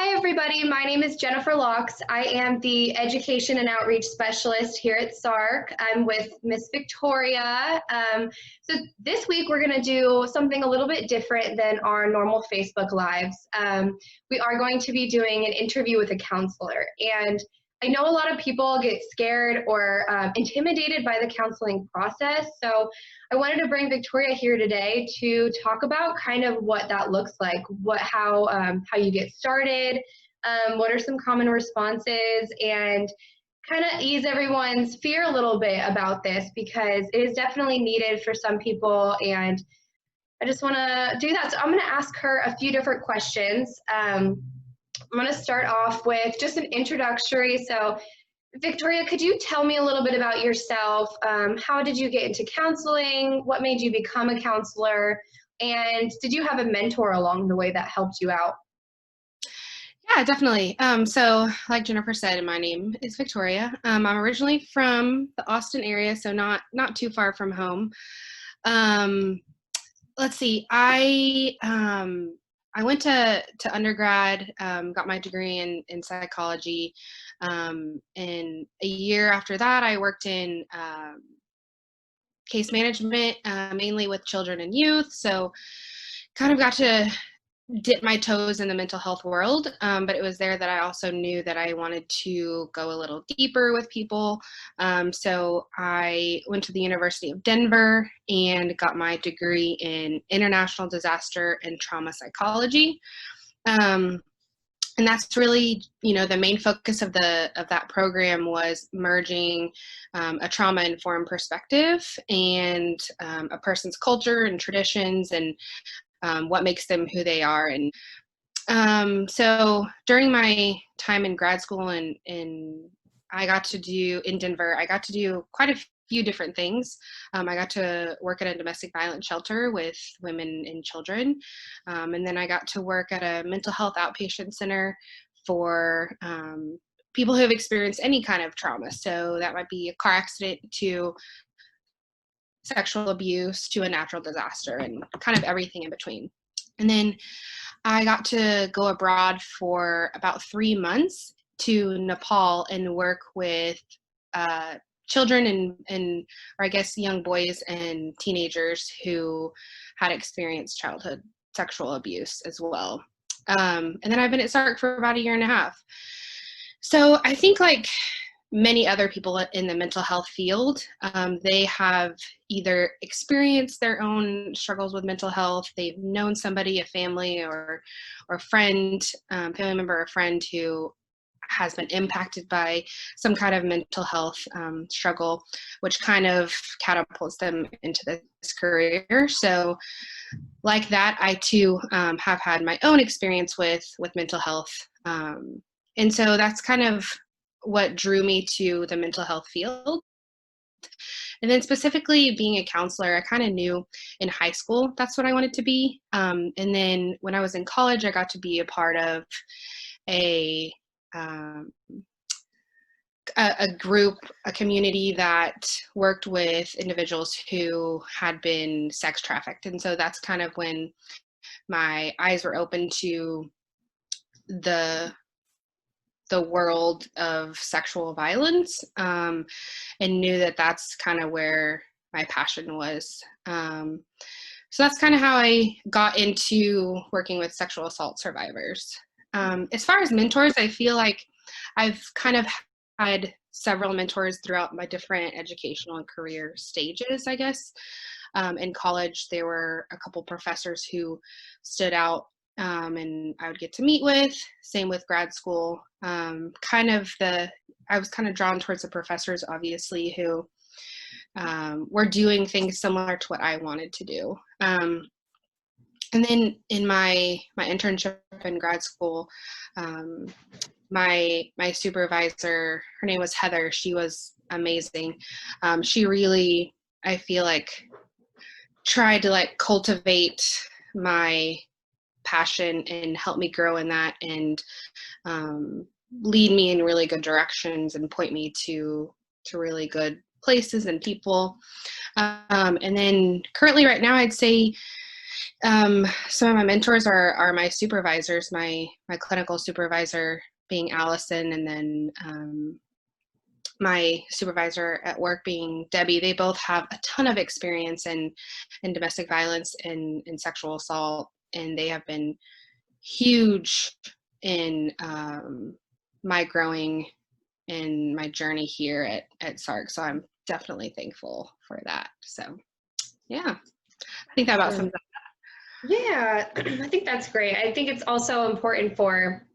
Hi, everybody. My name is Jennifer Locks. I am the Education and Outreach Specialist here at SARC. I'm with Miss Victoria. So this week we're going to do something a little bit different than our normal Facebook Lives. We are going to be doing an interview with a counselor. And I know a lot of people get scared or intimidated by the counseling process. So I wanted to bring Victoria here today to talk about kind of what that looks like, how you get started, what are some common responses, and kind of ease everyone's fear a little bit about this because it is definitely needed for some people, and I just want to do that. So I'm going to ask her a few different questions. I'm going to start off with just an introductory. So Victoria, could you tell me a little bit about yourself? How did you get into counseling? What made you become a counselor? And did you have a mentor along the way that helped you out? Yeah, definitely. So like Jennifer said, my name is Victoria. I'm originally from the Austin area, so not too far from home. Let's see. I went to undergrad, got my degree in psychology, and a year after that, I worked in case management, mainly with children and youth. So kind of got to dip my toes in the mental health world, but it was there that I also knew that I wanted to go a little deeper with people. So I went to the University of Denver and got my degree in international disaster and trauma psychology. And that's really, the main focus of that program was merging a trauma-informed perspective and a person's culture and traditions and what makes them who they are. And so during my time in grad school in Denver, I got to do quite a few different things. I got to work at a domestic violence shelter with women and children. And then I got to work at a mental health outpatient center for people who have experienced any kind of trauma. So that might be a car accident to sexual abuse to a natural disaster and kind of everything in between. And then I got to go abroad for about 3 months to Nepal and work with children or I guess young boys and teenagers who had experienced childhood sexual abuse as well. And then I've been at SARC for about a year and a half. So I think like many other people in the mental health field, they have either experienced their own struggles with mental health, they've known somebody, a family or friend, family member or friend who has been impacted by some kind of mental health struggle, which kind of catapults them into this career. So like that, I too have had my own experience with mental health. And so that's kind of what drew me to the mental health field. And then specifically being a counselor, I kind of knew in high school that's what I wanted to be. And then when I was in college, I got to be a part of a group, a community that worked with individuals who had been sex trafficked. And so that's kind of when my eyes were open to the world of sexual violence, and knew that that's kind of where my passion was. So that's kind of how I got into working with sexual assault survivors. As far as mentors, I feel like I've kind of had several mentors throughout my different educational and career stages, I guess. In college, there were a couple professors who stood out and I would get to meet with. Same with grad school. I was kind of drawn towards the professors, obviously, who were doing things similar to what I wanted to do. And then in my internship in grad school, my supervisor, her name was Heather. She was amazing. She really, I feel like, tried to like cultivate my passion and help me grow in that and lead me in really good directions and point me to really good places and people. And then currently right now, I'd say Some of my mentors are my supervisors, my clinical supervisor being Allison, and then my supervisor at work being Debbie. They both have a ton of experience in domestic violence and sexual assault, and they have been huge in my growing and my journey here at SARC. So I'm definitely thankful for that. So yeah, I think that about sums up. Yeah, I think that's great. I think it's also important for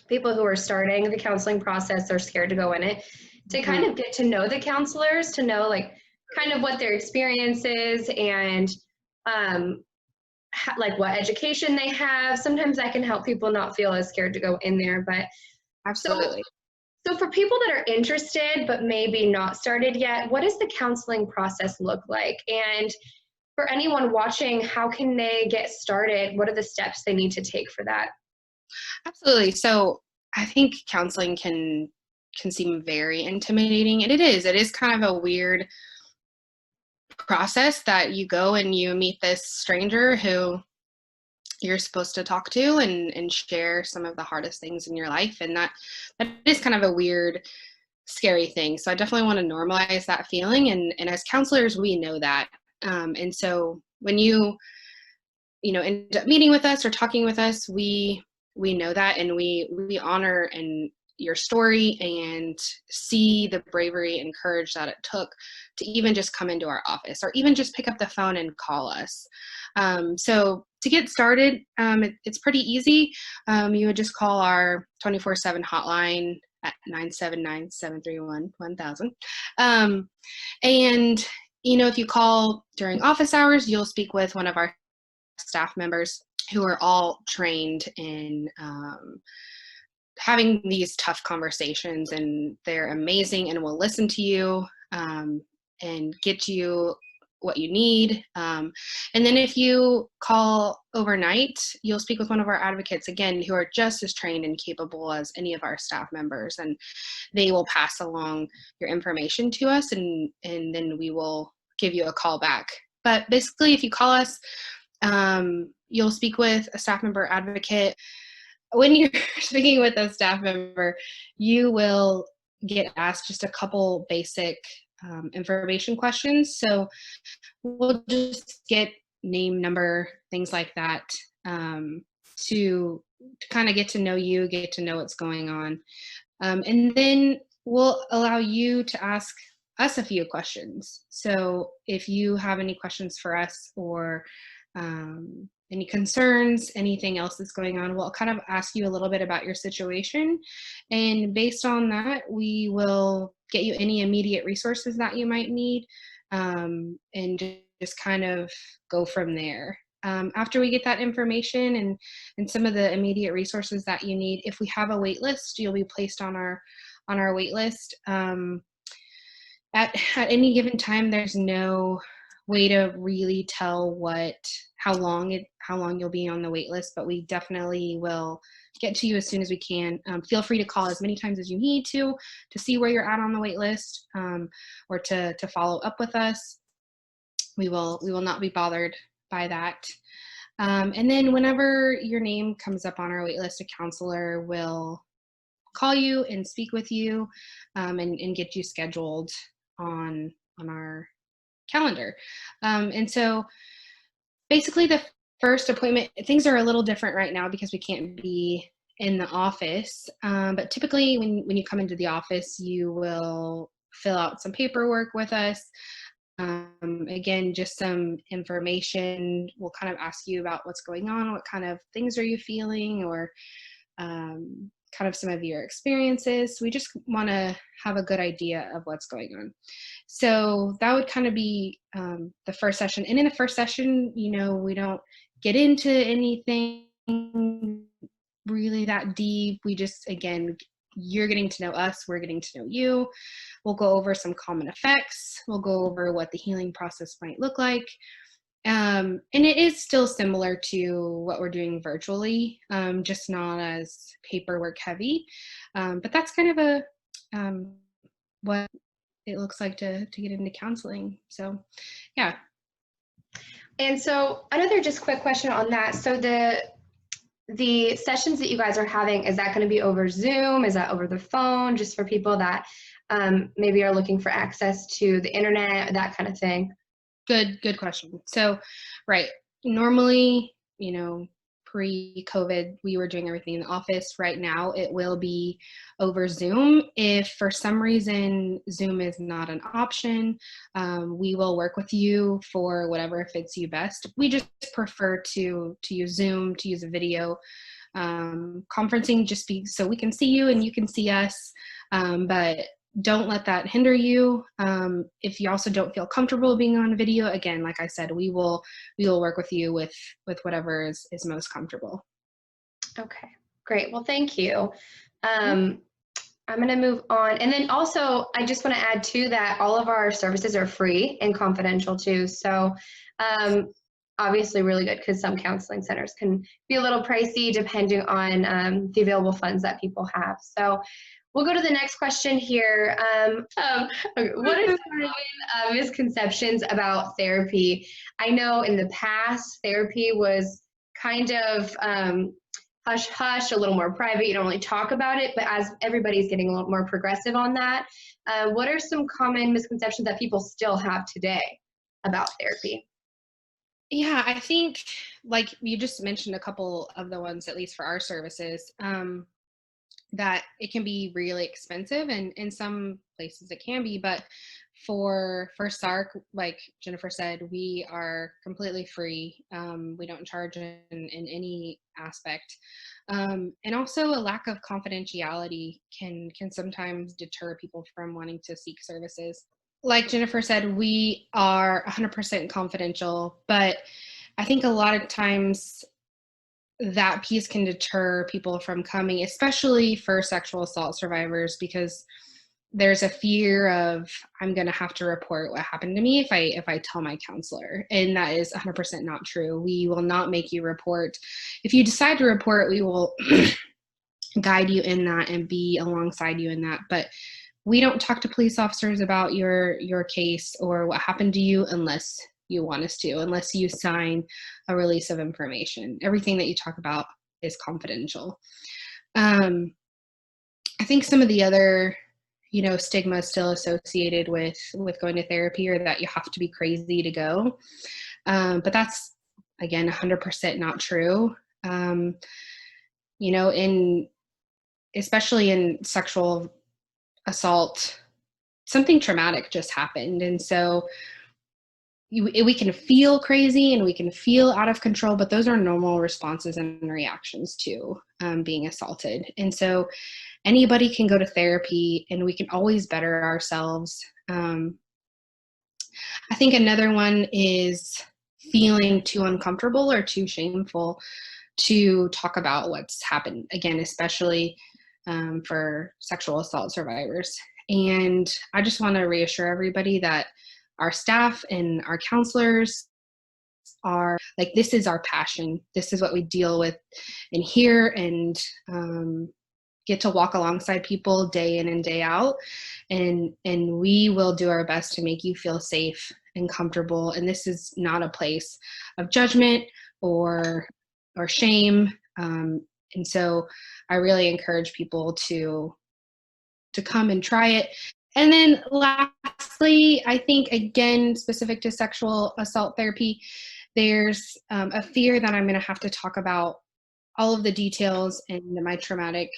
people who are starting the counseling process, they're scared to go in it, to kind of get to know the counselors, to know like kind of what their experience is and like what education they have. Sometimes that can help people not feel as scared to go in there. But Absolutely. so for people that are interested but maybe not started yet, what does the counseling process look like? And for anyone watching, how can they get started? What are the steps they need to take for that? Absolutely. So I think counseling can seem very intimidating, and it is. It is kind of a weird process that you go and you meet this stranger who you're supposed to talk to and share some of the hardest things in your life, and that is kind of a weird, scary thing. So I definitely want to normalize that feeling, and as counselors we know that, and so when you end up meeting with us or talking with us, we know that, and we honor and your story and see the bravery and courage that it took to even just come into our office or even just pick up the phone and call us. So to get started, it's pretty easy. You would just call our 24/7 hotline at 979-731-1000. And if you call during office hours, you'll speak with one of our staff members who are all trained in having these tough conversations, and they're amazing and will listen to you and get you what you need. And then if you call overnight, you'll speak with one of our advocates, again, who are just as trained and capable as any of our staff members, and they will pass along your information to us, and then we will give you a call back. But basically, if you call us, you'll speak with a staff member advocate. When you're speaking with a staff member, you will get asked just a couple basic information questions. So we'll just get name, number, things like that, to kind of get to know you, get to know what's going on. And then we'll allow you to ask us a few questions. So if you have any questions for us, or any concerns, anything else that's going on, we'll kind of ask you a little bit about your situation. And based on that, we will get you any immediate resources that you might need, and just kind of go from there. After we get that information and some of the immediate resources that you need, if we have a wait list, you'll be placed on our wait list. At any given time, there's no way to really tell how long you'll be on the wait list, but we definitely will get to you as soon as we can. Feel free to call as many times as you need to see where you're at on the wait list, or to follow up with us. We will not be bothered by that. And then whenever your name comes up on our wait list, a counselor will call you and speak with you, and get you scheduled on our calendar. And so basically the first appointment, things are a little different right now because we can't be in the office. But typically when you come into the office, you will fill out some paperwork with us. Again, just some information. We'll kind of ask you about what's going on, what kind of things are you feeling, or kind of some of your experiences. We just want to have a good idea of what's going on. So that would kind of be the first session. And in the first session, we don't get into anything really that deep. We just, again, you're getting to know us, we're getting to know you. We'll go over some common effects. We'll go over what the healing process might look like. And it is still similar to what we're doing virtually, just not as paperwork heavy. But that's kind of what it looks like to get into counseling. So, yeah. And so another just quick question on that. So the sessions that you guys are having, is that going to be over Zoom? Is that over the phone? Just for people that maybe are looking for access to the internet, that kind of thing. Good question. So, right, normally, pre-COVID, we were doing everything in the office. Right now, it will be over Zoom. If for some reason Zoom is not an option, we will work with you for whatever fits you best. We just prefer to use Zoom, to use a video conferencing, just so we can see you and you can see us. But don't let that hinder you. If you also don't feel comfortable being on video, again, like I said, we will work with you with whatever is most comfortable. Okay, great. Well, thank you. I'm going to move on. And then also, I just want to add too that all of our services are free and confidential too. So obviously really good, because some counseling centers can be a little pricey depending on the available funds that people have. So we'll go to the next question here. Okay. What are some common misconceptions about therapy? I know in the past, therapy was kind of hush hush, a little more private. You don't really talk about it, but as everybody's getting a little more progressive on that, what are some common misconceptions that people still have today about therapy? Yeah, I think like you just mentioned a couple of the ones, at least for our services, that it can be really expensive, and in some places it can be, but for SARC, like Jennifer said, we are completely free. We don't charge in any aspect. And also a lack of confidentiality can sometimes deter people from wanting to seek services. Like Jennifer said, we are 100% confidential, but I think a lot of times that piece can deter people from coming, especially for sexual assault survivors, because there's a fear of, I'm going to have to report what happened to me if I tell my counselor. And that is 100% not true. We will not make you report. If you decide to report, we will guide you in that and be alongside you in that. But we don't talk to police officers about your case or what happened to you unless you want us to, unless you sign a release of information. Everything that you talk about is confidential. I think some of the other, stigma still associated with going to therapy, or that you have to be crazy to go. But that's, again, 100% not true. Especially in sexual assault, something traumatic just happened. And so we can feel crazy and we can feel out of control, but those are normal responses and reactions to being assaulted. And so anybody can go to therapy, and we can always better ourselves. I think another one is feeling too uncomfortable or too shameful to talk about what's happened, again, especially for sexual assault survivors. And I just want to reassure everybody that our staff and our counselors are like, this is our passion. This is what we deal with in here, and get to walk alongside people day in and day out. And we will do our best to make you feel safe and comfortable. And this is not a place of judgment or shame. And so I really encourage people to come and try it. And then lastly, I think, again, specific to sexual assault therapy, there's a fear that I'm going to have to talk about all of the details and my traumatic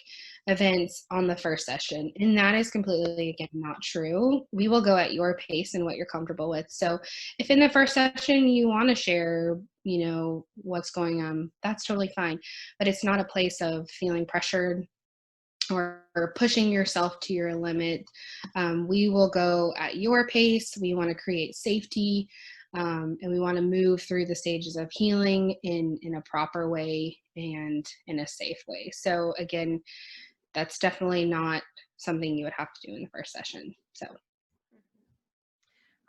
events on the first session. And that is completely, again, not true. We will go at your pace and what you're comfortable with. So if in the first session you want to share, what's going on, that's totally fine. But it's not a place of feeling pressured or pushing yourself to your limit. We will go at your pace. We want to create safety, and we want to move through the stages of healing in a proper way and in a safe way. So again, that's definitely not something you would have to do in the first session. So.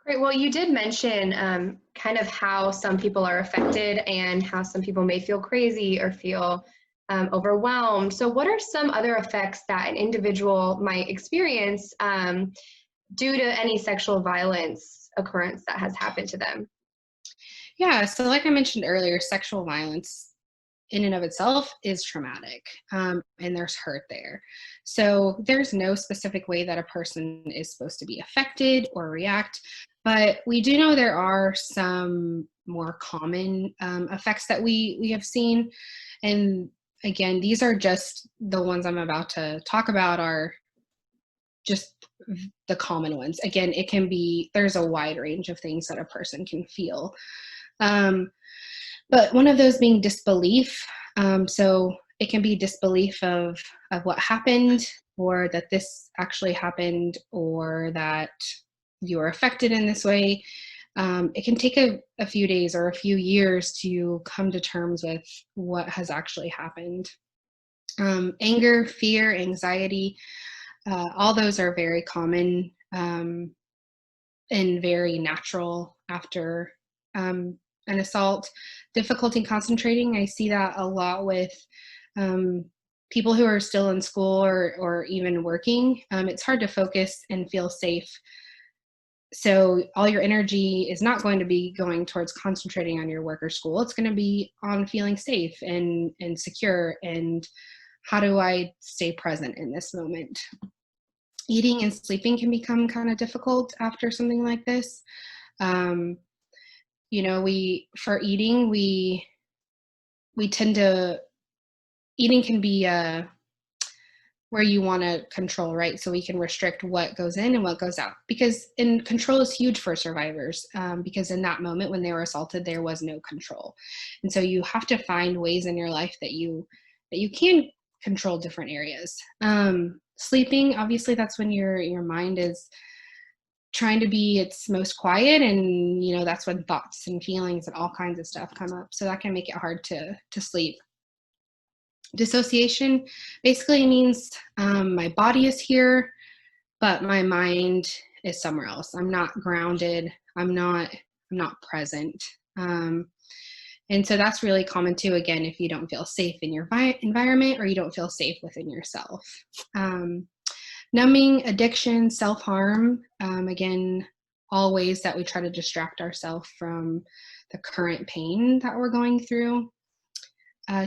Great. Well, you did mention kind of how some people are affected and how some people may feel crazy or feel overwhelmed. So what are some other effects that an individual might experience due to any sexual violence occurrence that has happened to them? Yeah, so like I mentioned earlier, sexual violence in and of itself is traumatic, and there's hurt there. So there's no specific way that a person is supposed to be affected or react, but we do know there are some more common effects that we have seen. And again, these are just the ones I'm about to talk about are just the common ones. Again, it can be, there's a wide range of things that a person can feel. Um, but one of those being disbelief. So it can be disbelief of what happened, or that this actually happened, or that you were affected in this way. It can take a few days or a few years to come to terms with what has actually happened. Anger, fear, anxiety, all those are very common and very natural after an assault. Difficulty concentrating, I see that a lot with people who are still in school or even working. It's hard to focus and feel safe. So all your energy is not going to be going towards concentrating on your work or school. It's going to be on feeling safe and secure, and how do I stay present in this moment? Eating and sleeping can become kind of difficult after something like this. Um, for eating, we tend to, eating can be where you want to control, right? So we can restrict what goes in and what goes out, because control is huge for survivors, because in that moment when they were assaulted, there was no control. And so you have to find ways in your life that you can control different areas. Sleeping, obviously that's when your mind is trying to be its most quiet, and that's when thoughts and feelings and all kinds of stuff come up, so that can make it hard to sleep. Dissociation basically means my body is here but my mind is somewhere else. I'm not grounded. I'm not present. And so that's really common too, again, if you don't feel safe in your environment or you don't feel safe within yourself. Numbing, addiction, self-harm, again, all ways that we try to distract ourselves from the current pain that we're going through.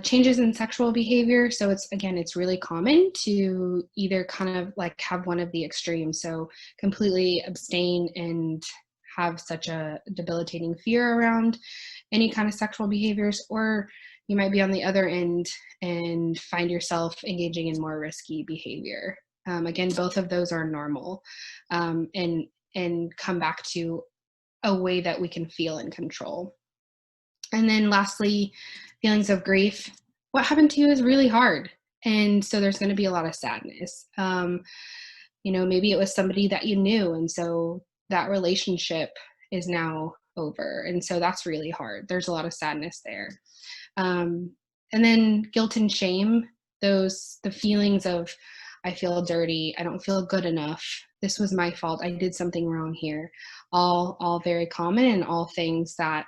Changes in sexual behavior. So it's really common to either kind of like have one of the extremes. So completely abstain and have such a debilitating fear around any kind of sexual behaviors, or you might be on the other end and find yourself engaging in more risky behavior. Again, both of those are normal, and come back to a way that we can feel in control. And then lastly, feelings of grief. What happened to you is really hard. And so there's going to be a lot of sadness. Maybe it was somebody that you knew, and so that relationship is now over. And so that's really hard. There's a lot of sadness there. And then guilt and shame, the feelings of, I feel dirty, I don't feel good enough, this was my fault, I did something wrong here. All very common, and all things that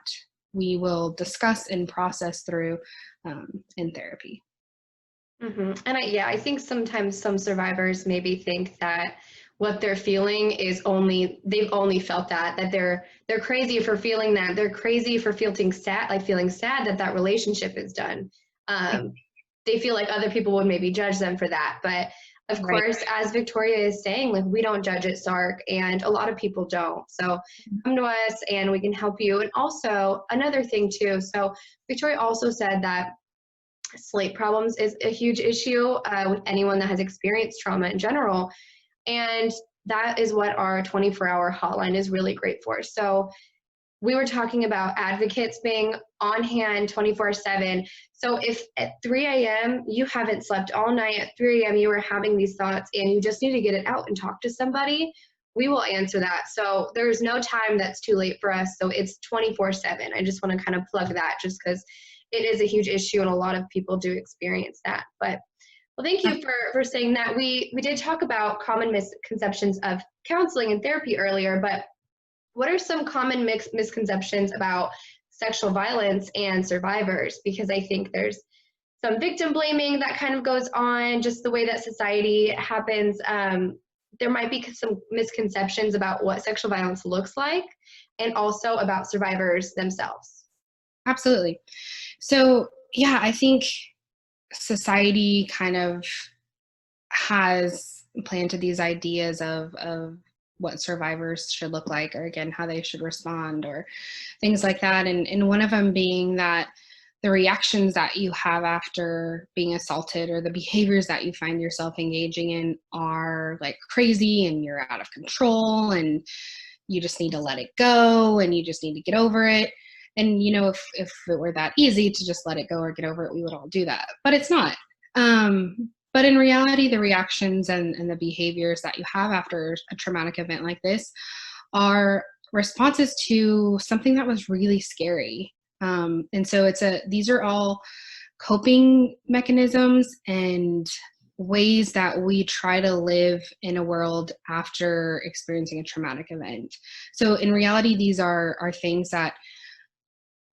we will discuss and process through in therapy. Mm-hmm. And I think sometimes some survivors maybe think that what they're feeling is they've only felt that they're crazy for feeling that, they're crazy for feeling sad that relationship is done. They feel like other people would maybe judge them for that. But of course, as Victoria is saying, like, we don't judge at SARC, and a lot of people don't. So come to us and we can help you. And also another thing too, so Victoria also said that sleep problems is a huge issue with anyone that has experienced trauma in general. And that is what our 24-hour hotline is really great for. So we were talking about advocates being on hand 24/7. So if at 3 a.m. you haven't slept all night, at 3 a.m. you are having these thoughts and you just need to get it out and talk to somebody, we will answer that. So there's no time that's too late for us. So it's 24/7. I just want to kind of plug that, just because it is a huge issue and a lot of people do experience that. But well, thank you for saying that. We did talk about common misconceptions of counseling and therapy earlier, but what are some common misconceptions about sexual violence and survivors? Because I think there's some victim blaming that kind of goes on, just the way that society happens. There might be some misconceptions about what sexual violence looks like, and also about survivors themselves. Absolutely. So yeah, I think society kind of has planted these ideas of what survivors should look like, or again, how they should respond, or things like that. And one of them being that the reactions that you have after being assaulted, or the behaviors that you find yourself engaging in, are like crazy and you're out of control and you just need to let it go and you just need to get over it. And if it were that easy to just let it go or get over it, we would all do that, but it's not. But in reality, the reactions and the behaviors that you have after a traumatic event like this are responses to something that was really scary. And so these are all coping mechanisms and ways that we try to live in a world after experiencing a traumatic event. So in reality, these are things that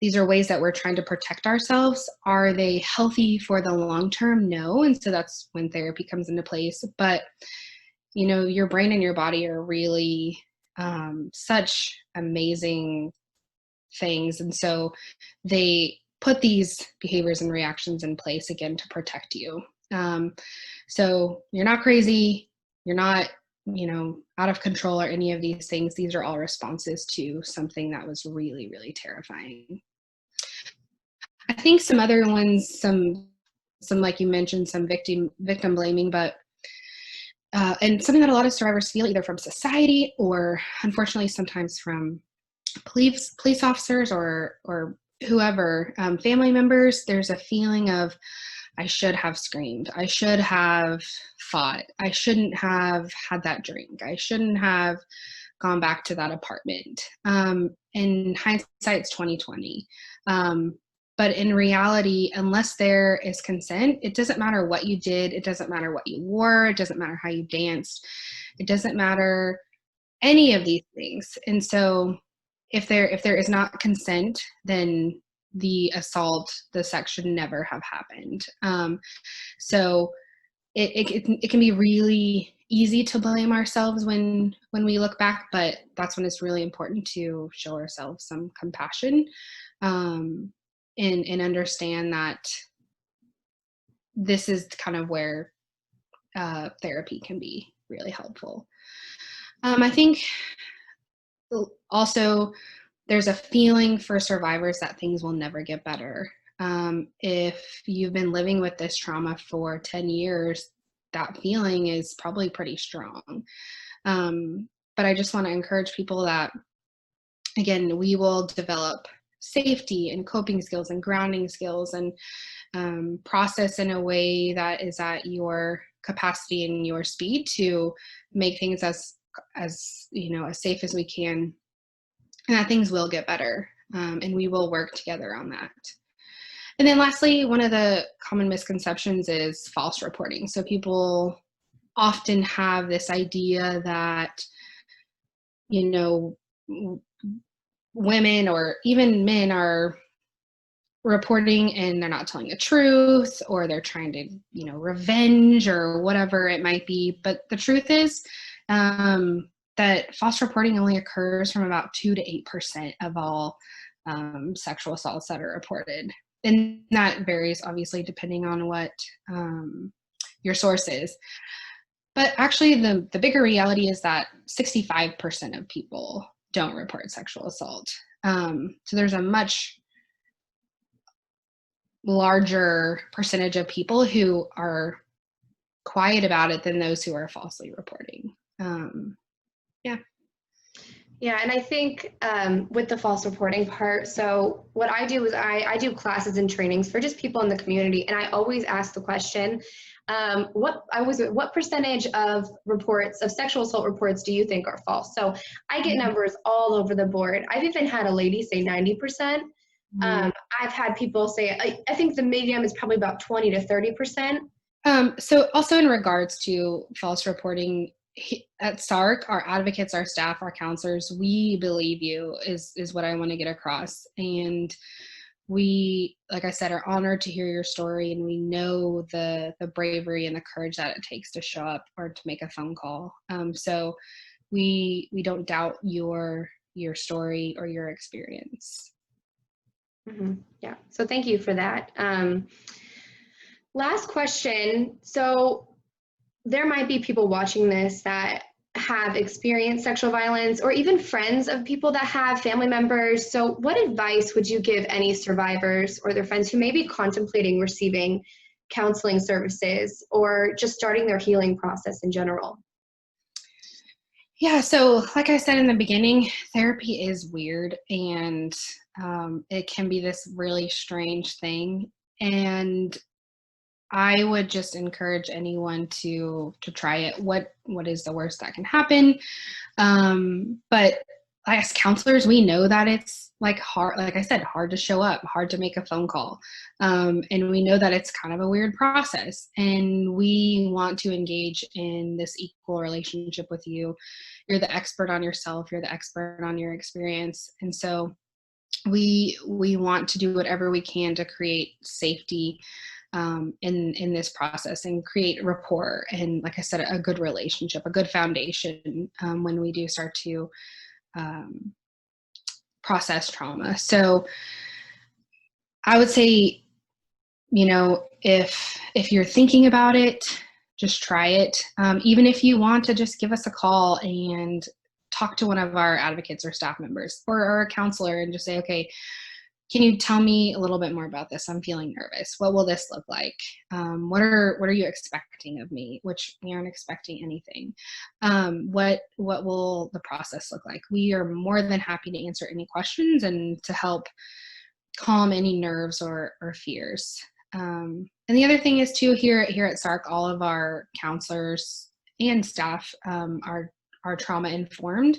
these are ways that we're trying to protect ourselves. Are they healthy for the long term? No. And so that's when therapy comes into place. But your brain and your body are really such amazing things. And so they put these behaviors and reactions in place, again, to protect you. So you're not crazy. You're not, out of control or any of these things. These are all responses to something that was really, really terrifying. I think some other ones, some like you mentioned, some victim blaming, but and something that a lot of survivors feel, either from society or unfortunately sometimes from police officers or whoever, family members. There's a feeling of, I should have screamed, I should have fought, I shouldn't have had that drink, I shouldn't have gone back to that apartment. In hindsight's 2020. But in reality, unless there is consent, it doesn't matter what you did, it doesn't matter what you wore, it doesn't matter how you danced, it doesn't matter any of these things. And so if there is not consent, then the sex should never have happened. So it can be really easy to blame ourselves when we look back, but that's when it's really important to show ourselves some compassion, and understand that this is kind of where therapy can be really helpful. I think also there's a feeling for survivors that things will never get better. If you've been living with this trauma for 10 years, that feeling is probably pretty strong. But I just want to encourage people that, again, we will develop safety and coping skills and grounding skills, and process in a way that is at your capacity and your speed to make things as safe as we can, and that things will get better, and we will work together on that. And then lastly, one of the common misconceptions is false reporting. So people often have this idea that, women or even men are reporting and they're not telling the truth, or they're trying to, revenge or whatever it might be. But the truth is, that false reporting only occurs from about 2 to 8% of all sexual assaults that are reported. And that varies, obviously, depending on what your source is. But actually, the bigger reality is that 65% of people don't report sexual assault. So there's a much larger percentage of people who are quiet about it than those who are falsely reporting. Yeah. Yeah, and I think with the false reporting part, so what I do is I do classes and trainings for just people in the community, and I always ask the question, what percentage of reports, of sexual assault reports, do you think are false? So I get numbers all over the board. I've even had a lady say 90%. I've had people say, I think the medium is probably about 20 to 30%. So also in regards to false reporting, at SARC, our advocates, our staff, our counselors, we believe you is what I want to get across. And we, like I said, are honored to hear your story, and we know the bravery and the courage that it takes to show up or to make a phone call. So we don't doubt your story or your experience. Yeah, so thank you for that. Last question. So there might be people watching this that have experienced sexual violence, or even friends of people that have, family members. So what advice would you give any survivors or their friends who may be contemplating receiving counseling services or just starting their healing process in general? Yeah, so like I said in the beginning, therapy is weird, and it can be this really strange thing. And I would just encourage anyone to try it. What is the worst that can happen? But as counselors, we know that it's like hard, like I said, hard to show up, hard to make a phone call. And we know that it's kind of a weird process. And we want to engage in this equal relationship with you. You're the expert on yourself, you're the expert on your experience. And so we want to do whatever we can to create safety in this process and create rapport and, like I said, a good relationship, a good foundation when we do start to um, process trauma. So I would say, if you're thinking about it, just try it. Even if you want to just give us a call and talk to one of our advocates or staff members or a counselor and just say, okay, can you tell me a little bit more about this? I'm feeling nervous. What will this look like? What are you expecting of me? Which we aren't expecting anything. What will the process look like? We are more than happy to answer any questions and to help calm any nerves or fears. And the other thing is too, here at SARC, all of our counselors and staff are trauma informed,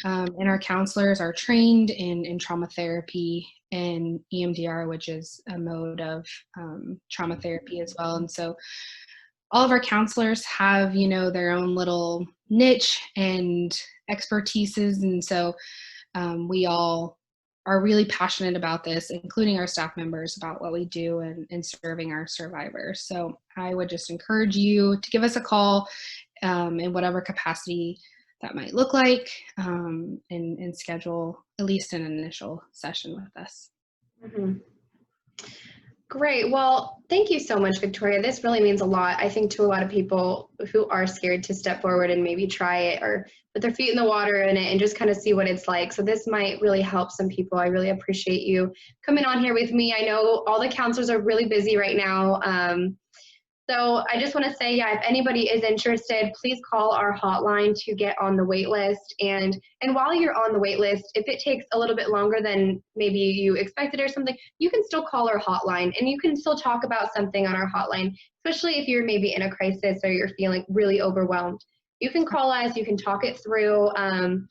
and our counselors are trained in trauma therapy and EMDR, which is a mode of trauma therapy as well. And so all of our counselors have, their own little niche and expertises. And so we all are really passionate about this, including our staff members, about what we do in serving our survivors. So I would just encourage you to give us a call in whatever capacity that might look like, and schedule at least an initial session with us. Mm-hmm. Great. Well, thank you so much, Victoria. This really means a lot, I think, to a lot of people who are scared to step forward and maybe try it or put their feet in the water in it and just kind of see what it's like. So this might really help some people. I really appreciate you coming on here with me. I know all the counselors are really busy right now. So I just want to say, yeah, if anybody is interested, please call our hotline to get on the wait list. And while you're on the wait list, if it takes a little bit longer than maybe you expected or something, you can still call our hotline and you can still talk about something on our hotline, especially if you're maybe in a crisis or you're feeling really overwhelmed. You can call us, you can talk it through in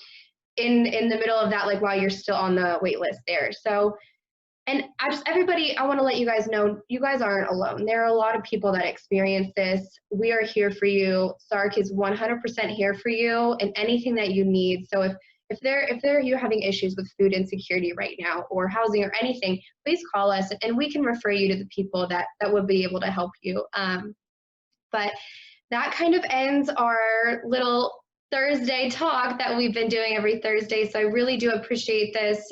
the middle of that, like while you're still on the wait list there. So, and everybody, I want to let you guys know, you guys aren't alone. There are a lot of people that experience this. We are here for you. SARC is 100% here for you and anything that you need. So if you're having issues with food insecurity right now or housing or anything, please call us and we can refer you to the people that would be able to help you. But that kind of ends our little Thursday talk that we've been doing every Thursday. So I really do appreciate this.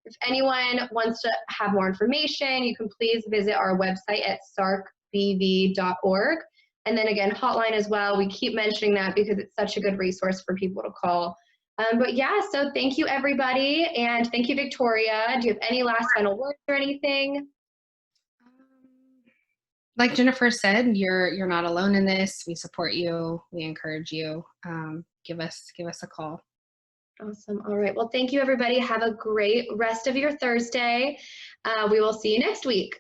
If anyone wants to have more information, you can please visit our website at sarcbv.org. And then again, hotline as well. We keep mentioning that because it's such a good resource for people to call. But yeah, so thank you everybody. And thank you, Victoria. Do you have any last final words or anything? Like Jennifer said, you're not alone in this. We support you. We encourage you. Give us a call. Awesome. All right. Well, thank you, everybody. Have a great rest of your Thursday. We will see you next week.